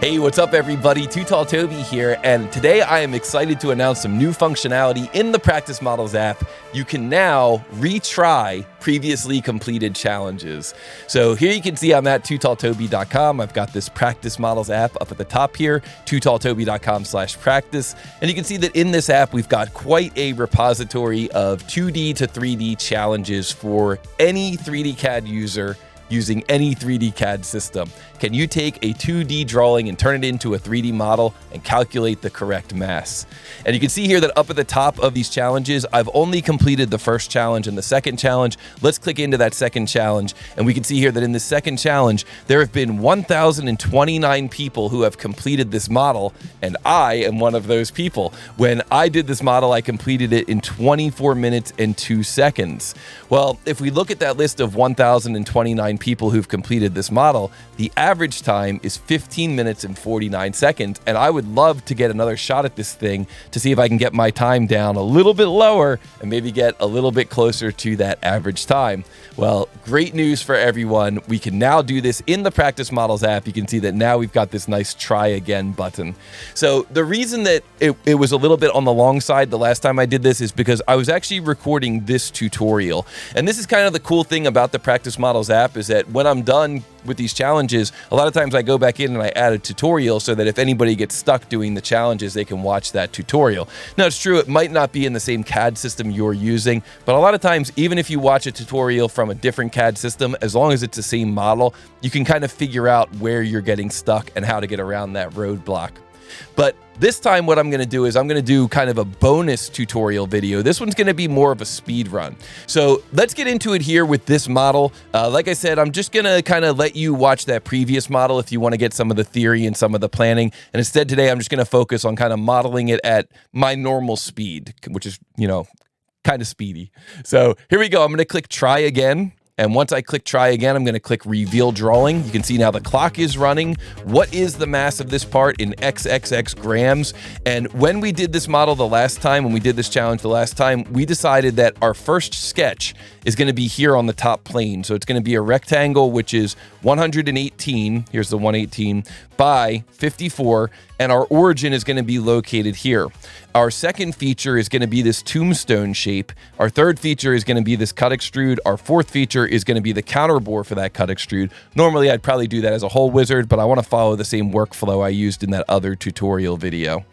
Hey, what's up everybody? TooTallToby here, and today I am excited to announce some new functionality in the Practice Models app. You can now retry previously completed challenges. So here you can see I'm at TooTallToby.com. I've got this Practice Models app up at the top here, TooTallToby.com/practice. And you can see that in this app, we've got quite a repository of 2D to 3D challenges for any 3D CAD user using any 3D CAD system. Can you take a 2D drawing and turn it into a 3D model and calculate the correct mass? And you can see here that up at the top of these challenges, I've only completed the first challenge and the second challenge. Let's click into that second challenge, and we can see here that in the second challenge, there have been 1,029 people who have completed this model, and I am one of those people. When I did this model, I completed it in 24 minutes and 2 seconds. Well, if we look at that list of 1,029 people who've completed this model, the average time is 15 minutes and 49 seconds, and I would love to get another shot at this thing to see if I can get my time down a little bit lower and maybe get a little bit closer to that average time. Well, great news for everyone. We can now do this in the Practice Models app. You can see that now we've got this nice try again button. So the reason that it was a little bit on the long side the last time I did this is because I was actually recording this tutorial. And this is kind of the cool thing about the Practice Models app is that when I'm done with these challenges, a lot of times I go back in and I add a tutorial so that if anybody gets stuck doing the challenges, they can watch that tutorial. Now, it's true, it might not be in the same CAD system you're using, but a lot of times, even if you watch a tutorial from a different CAD system, as long as it's the same model, you can kind of figure out where you're getting stuck and how to get around that roadblock. But this time what I'm going to do is I'm going to do kind of a bonus tutorial video. This one's going to be more of a speed run. So let's get into it here with this model. Like I said, I'm just going to kind of let you watch that previous model if you want to get some of the theory and some of the planning. And instead today, I'm just going to focus on kind of modeling it at my normal speed, which is, kind of speedy. So here we go. I'm going to click try again. And once I click try again, I'm going to click reveal drawing. You can see now the clock is running. What is the mass of this part in XXX grams? And when we did this model the last time, when we did this challenge the last time, we decided that our first sketch is going to be here on the top plane. So it's going to be a rectangle, which is 118, here's the 118, by 54, and our origin is going to be located here. Our second feature is going to be this tombstone shape. Our third feature is going to be this cut extrude. Our fourth feature is going to be the counterbore for that cut extrude. Normally, I'd probably do that as a whole wizard, but I want to follow the same workflow I used in that other tutorial video.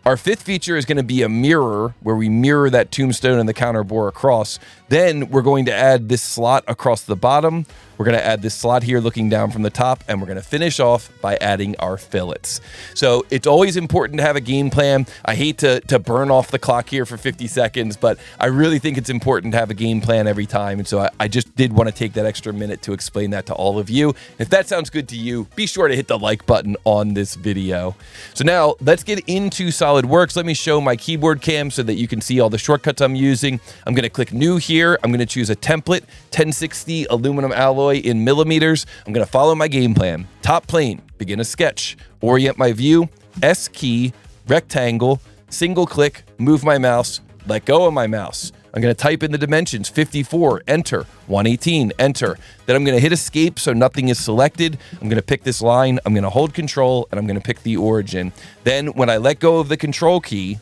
Our fifth feature is going to be a mirror, where we mirror that tombstone and the counterbore across. Then we're going to add this slot across the bottom. We're going to add this slot here looking down from the top, and we're going to finish off by adding our fillets. So it's always important to have a game plan. I hate to burn off the clock here for 50 seconds, but I really think it's important to have a game plan every time. And so I just did want to take that extra minute to explain that to all of you. If that sounds good to you, be sure to hit the like button on this video. So now let's get into SolidWorks. Let me show my keyboard cam so that you can see all the shortcuts I'm using. I'm going to click new here. I'm going to choose a template, 1060 aluminum alloy in millimeters. I'm going to follow my game plan. Top plane, begin a sketch, orient my view, S key, rectangle, single click, move my mouse, let go of my mouse. I'm going to type in the dimensions, 54, enter, 118, enter. Then I'm going to hit escape so nothing is selected. I'm going to pick this line, I'm going to hold control, and I'm going to pick the origin. Then when I let go of the control key,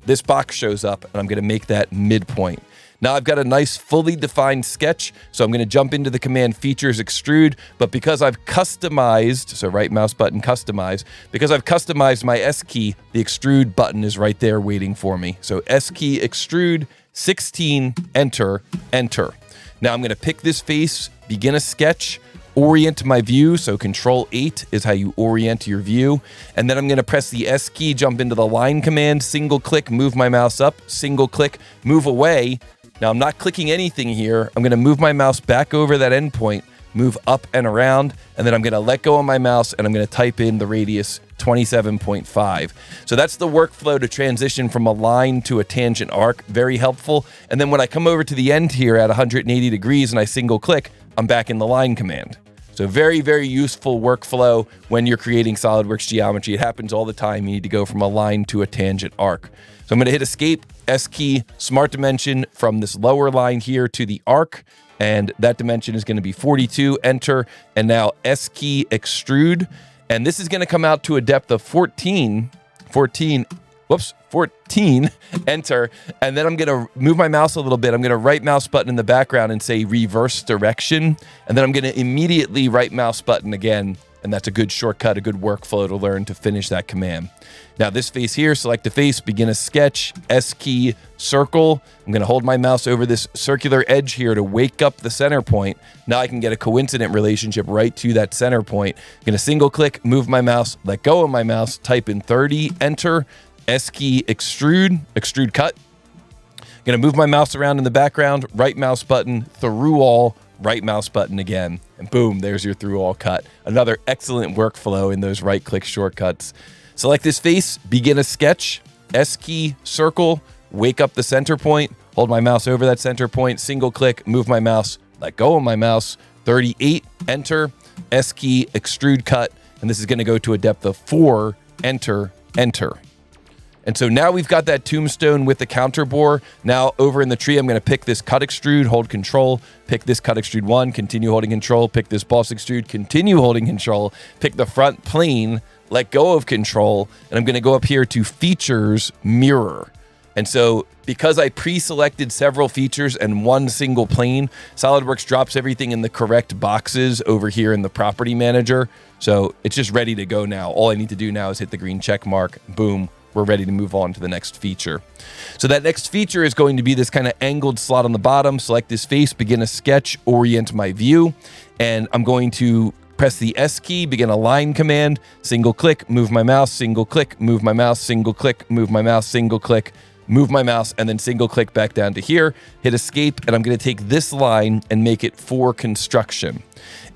this box shows up, and I'm going to make that midpoint. Now I've got a nice fully defined sketch, so I'm going to jump into the command features extrude, but because I've customized, so right mouse button customize, because I've customized my S key, the extrude button is right there waiting for me. So S key extrude, 16, enter, enter. Now I'm going to pick this face, begin a sketch, orient my view, so Control 8 is how you orient your view, and then I'm going to press the S key, jump into the line command, single click, move my mouse up, single click, move away. Now I'm not clicking anything here. I'm going to move my mouse back over that endpoint, move up and around, and then I'm going to let go of my mouse and I'm going to type in the radius 27.5. So that's the workflow to transition from a line to a tangent arc. Very helpful. And then when I come over to the end here at 180 degrees and I single click, I'm back in the line command. So very, very useful workflow when you're creating SolidWorks geometry. It happens all the time. You need to go from a line to a tangent arc. So I'm going to hit escape, S key, smart dimension from this lower line here to the arc. And that dimension is going to be 42, enter. And now S key extrude. And this is going to come out to a depth of 14, enter. And then I'm going to move my mouse a little bit. I'm going to right mouse button in the background and say reverse direction. And then I'm going to immediately right mouse button again. And that's a good shortcut, a good workflow to learn to finish that command. Now this face here, select the face, begin a sketch, S key, circle. I'm going to hold my mouse over this circular edge here to wake up the center point. Now I can get a coincident relationship right to that center point. I'm going to single click, move my mouse, let go of my mouse, type in 30, enter, S key, extrude cut. I'm going to move my mouse around in the background, right mouse button, through all, right mouse button again, and boom, there's your through all cut. Another excellent workflow in those right click shortcuts. Select this face, begin a sketch, S key, circle, wake up the center point, hold my mouse over that center point, single click, move my mouse, let go of my mouse, 38, enter, S key, extrude cut, and this is going to go to a depth of 4, enter, enter. And so now we've got that tombstone with the counter bore. Now over in the tree, I'm going to pick this cut extrude, hold control, pick this cut extrude 1, continue holding control, pick this boss extrude, continue holding control, pick the front plane, let go of control, and I'm going to go up here to features, mirror. And so because I pre-selected several features and one single plane, SolidWorks drops everything in the correct boxes over here in the property manager. So it's just ready to go now. All I need to do now is hit the green check mark, boom. We're ready to move on to the next feature. So that next feature is going to be this kind of angled slot on the bottom. Select this face, begin a sketch, orient my view. And I'm going to press the S key, begin a line command, single click, move my mouse, single click, move my mouse, single click, move my mouse, single click, move my mouse, and then single click back down to here, hit escape, and I'm going to take this line and make it for construction.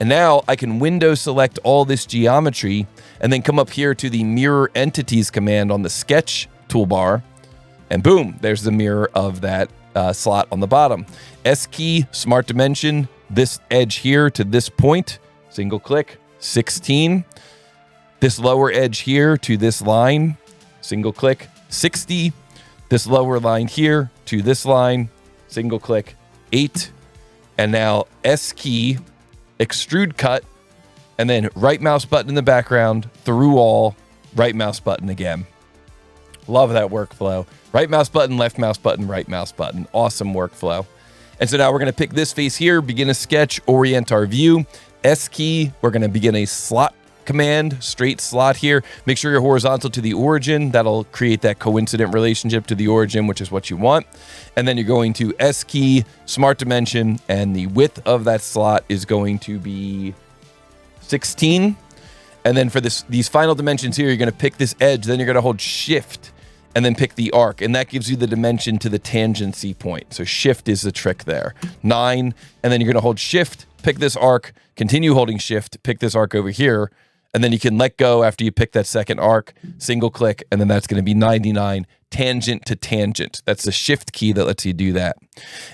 And now I can window select all this geometry and then come up here to the mirror entities command on the sketch toolbar, and boom, there's the mirror of that slot on the bottom. S key, smart dimension, this edge here to this point, single click, 16. This lower edge here to this line, single click, 60. This lower line here to this line, single click, 8. And now S key, extrude cut, and then right mouse button in the background, through all, right mouse button again. Love that workflow. Right mouse button, left mouse button, right mouse button. Awesome workflow. And so now we're going to pick this face here, begin a sketch, orient our view. S key, we're going to begin a slot command, straight slot here. Make sure you're horizontal to the origin. That'll create that coincident relationship to the origin, which is what you want. And then you're going to S key, smart dimension, and the width of that slot is going to be 16. And then for these final dimensions here, you're going to pick this edge, then you're going to hold shift and then pick the arc, and that gives you the dimension to the tangency point. So shift is the trick there. 9, and then you're going to hold shift, pick this arc, continue holding shift, pick this arc over here, and then you can let go after you pick that second arc, single click, and then that's going to be 99, tangent to tangent. That's the shift key that lets you do that.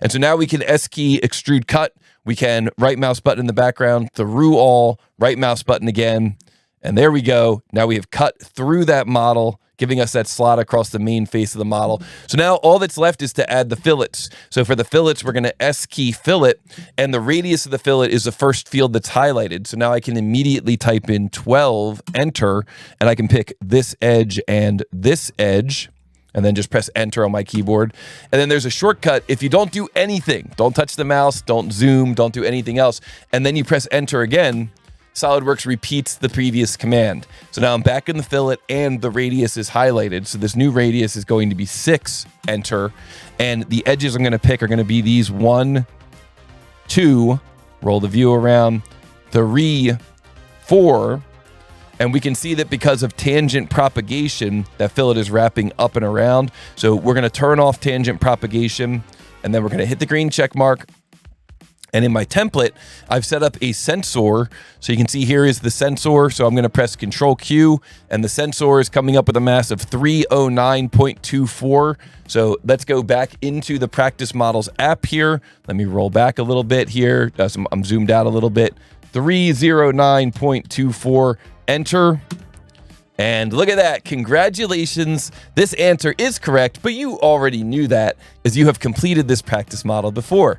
And so now we can S key, extrude cut. We can right mouse button in the background, through all, right mouse button again, and there we go. Now we have cut through that model, giving us that slot across the main face of the model. So now all that's left is to add the fillets. So for the fillets, we're going to S key fillet, and the radius of the fillet is the first field that's highlighted. So now I can immediately type in 12, enter, and I can pick this edge and this edge, and then just press enter on my keyboard. And then there's a shortcut. If you don't do anything, don't touch the mouse, don't zoom, don't do anything else, and then you press enter again, SolidWorks repeats the previous command. So now I'm back in the fillet and the radius is highlighted. So this new radius is going to be 6, enter. And the edges I'm going to pick are going to be these 1, 2, roll the view around, 3, 4. And we can see that because of tangent propagation, that fillet is wrapping up and around. So we're going to turn off tangent propagation, and then we're going to hit the green check mark. And in my template, I've set up a sensor. So you can see here is the sensor. So I'm going to press Control Q, and the sensor is coming up with a mass of 309.24. So let's go back into the Practice Models app here. Let me roll back a little bit here. I'm zoomed out a little bit. 309.24, enter. And look at that. Congratulations. This answer is correct, but you already knew that as you have completed this practice model before.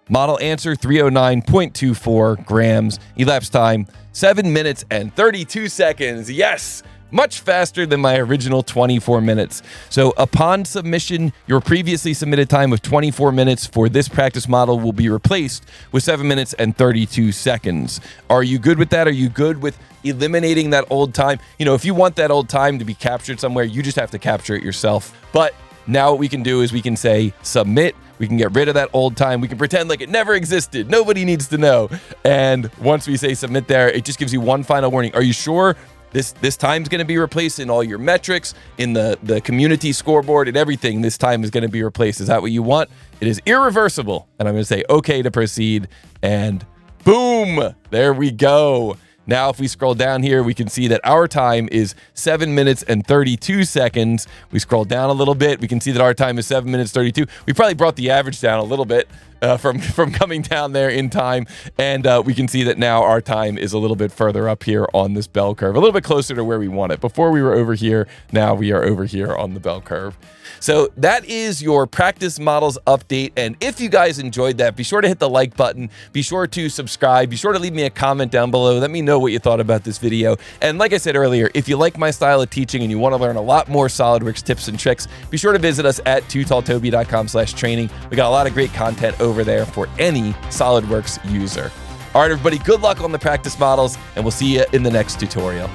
Model answer 309.24 grams. Elapsed time 7 minutes and 32 seconds. Yes, much faster than my original 24 minutes. So upon submission, your previously submitted time of 24 minutes for this practice model will be replaced with 7 minutes and 32 seconds. Are you good with that? Are you good with eliminating that old time? You know, if you want that old time to be captured somewhere, you just have to capture it yourself. But now what we can do is we can say submit. We can get rid of that old time. We can pretend like it never existed. Nobody needs to know. And once we say submit there, it just gives you one final warning. Are you sure this time's going to be replaced in all your metrics, in the community scoreboard and everything? This time is going to be replaced. Is that what you want? It is irreversible. And I'm going to say okay to proceed. And boom, there we go. Now, if we scroll down here, we can see that our time is 7 minutes and 32 seconds. We scroll down a little bit. We can see that our time is 7 minutes 32. We probably brought the average down a little bit from coming down there in time. And we can see that now our time is a little bit further up here on this bell curve, a little bit closer to where we want it. Before we were over here, now we are over here on the bell curve. So that is your practice models update. And if you guys enjoyed that, be sure to hit the like button. Be sure to subscribe. Be sure to leave me a comment down below. Let me know what you thought about this video. And like I said earlier, if you like my style of teaching and you want to learn a lot more SOLIDWORKS tips and tricks, be sure to visit us at TooTallToby.com/training. We got a lot of great content over there for any SOLIDWORKS user. All right, everybody, good luck on the practice models, and we'll see you in the next tutorial.